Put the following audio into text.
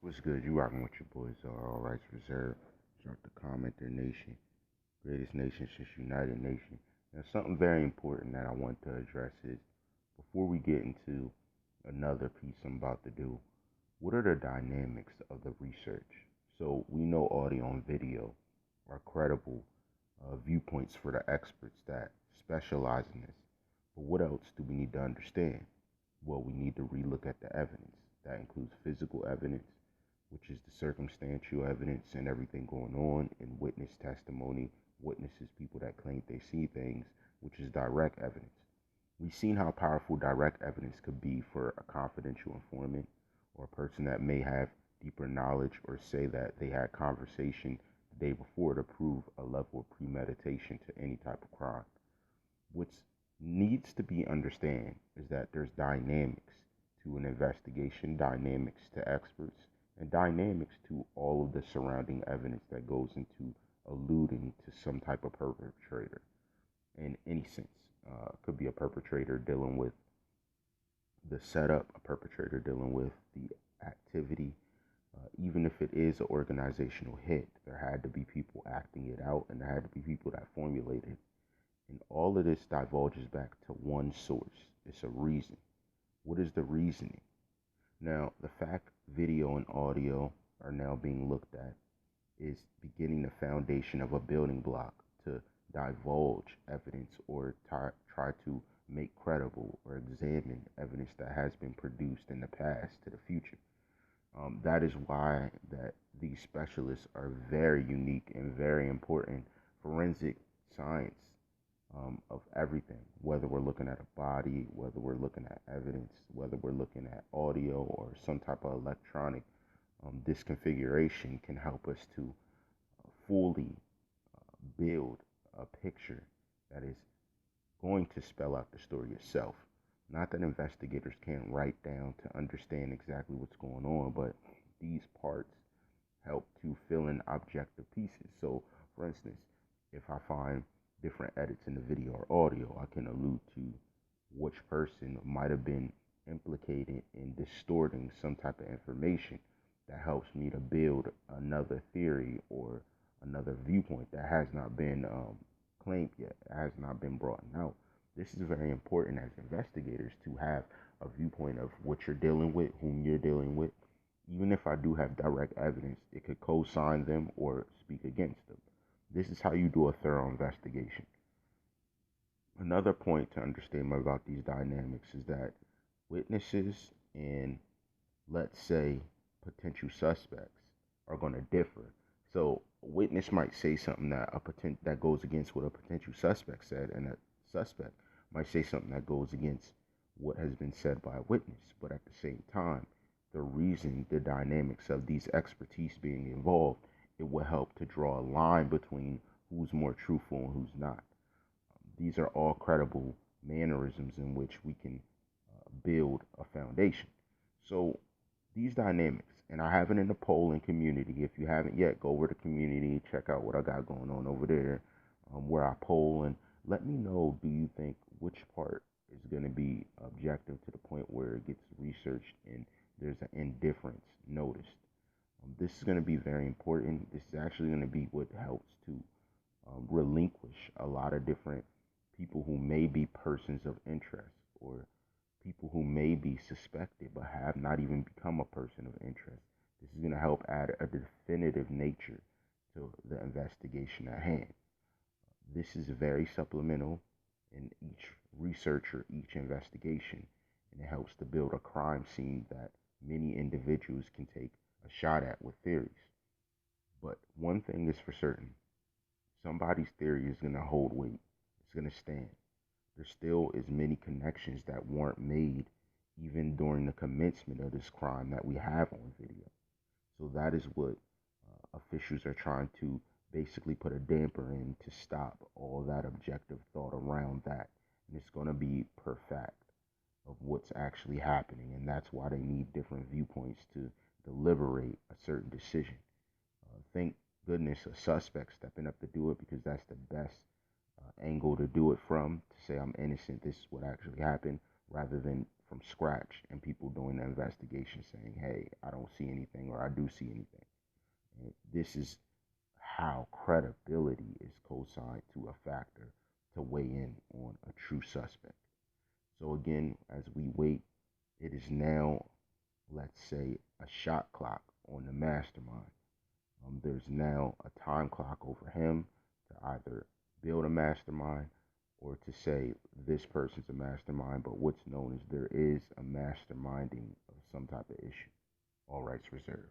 What's good? You rocking with your boys, All Rights Reserved. Start the CommenterNation, greatest nation since United Nation. Now, something very important that I want to address is before we get into another piece I'm about to do, what are the dynamics of the research? So, we know audio and video are credible viewpoints for the experts that specialize in this. But what else do we need to understand? Well, we need to relook at the evidence. That includes physical evidence, which is the circumstantial evidence and everything going on, and witness testimony, witnesses, people that claim they see things, which is direct evidence. We've seen how powerful direct evidence could be for a confidential informant or a person that may have deeper knowledge or say that they had conversation the day before to prove a level of premeditation to any type of crime. What needs to be understand is that there's dynamics to an investigation, dynamics to experts, and dynamics to all of the surrounding evidence that goes into alluding to some type of perpetrator in any sense. Could be a perpetrator dealing with the setup, a perpetrator dealing with the activity. Even if it is an organizational hit, there had to be people acting it out, and there had to be people that formulated. And all of this divulges back to one source. It's a reason. What is the reasoning? Now, the fact video and audio are now being looked at is beginning the foundation of a building block to divulge evidence or try to make credible or examine evidence that has been produced in the past to the future. That is why that these specialists are very unique and very important. Forensic science of everything, whether we're looking at a body, whether we're looking at evidence, whether we're looking at audio or some type of electronic disconfiguration, can help us to fully build a picture that is going to spell out the story itself. Not that investigators can't write down to understand exactly what's going on, but these parts help to fill in objective pieces. So, for instance, if I find different edits in the video or audio, I can allude to which person might have been implicated in distorting some type of information that helps me to build another theory or another viewpoint that has not been claimed yet, has not been brought out. This is very important as investigators to have a viewpoint of what you're dealing with, whom you're dealing with. Even if I do have direct evidence, it could co-sign them or speak against them. This is how you do a thorough investigation. Another point to understand about these dynamics is that witnesses and, let's say, potential suspects are going to differ. So a witness might say something that goes against what a potential suspect said, and a suspect might say something that goes against what has been said by a witness. But at the same time, the reason, the dynamics of these expertise being involved, it will help to draw a line between who's more truthful and who's not. These are all credible mannerisms in which we can build a foundation. So these dynamics, and I have it in the polling community. If you haven't yet, go over to community, check out what I got going on over there, where I poll, and let me know, do you think which part is going to be objective to the point where it gets researched and there's an indifference noticed. This is going to be very important. This is actually going to be what helps to relinquish a lot of different people who may be persons of interest or people who may be suspected but have not even become a person of interest. This is going to help add a definitive nature to the investigation at hand. This is very supplemental in each research or each investigation, and it helps to build a crime scene that many individuals can take a shot at with theories. But one thing is for certain, somebody's theory is going to hold weight. It's going to stand. There still is many connections that weren't made even during the commencement of this crime that we have on video. So that is what officials are trying to basically put a damper in to stop all that objective thought around that. And it's going to be per fact of what's actually happening. And that's why they need different viewpoints to deliberate a certain decision. Thank goodness a suspect stepping up to do it, because that's the best angle to do it from, to say I'm innocent, this is what actually happened, rather than from scratch and people doing the investigation saying, hey, I don't see anything or I do see anything. And this is how credibility is co-signed to a factor to weigh in on a true suspect. So again, as we wait, it is now, let's say, a shot clock on the mastermind. There's now a time clock over him to either build a mastermind or to say this person's a mastermind, but what's known as there is a masterminding of some type of issue. All rights reserved.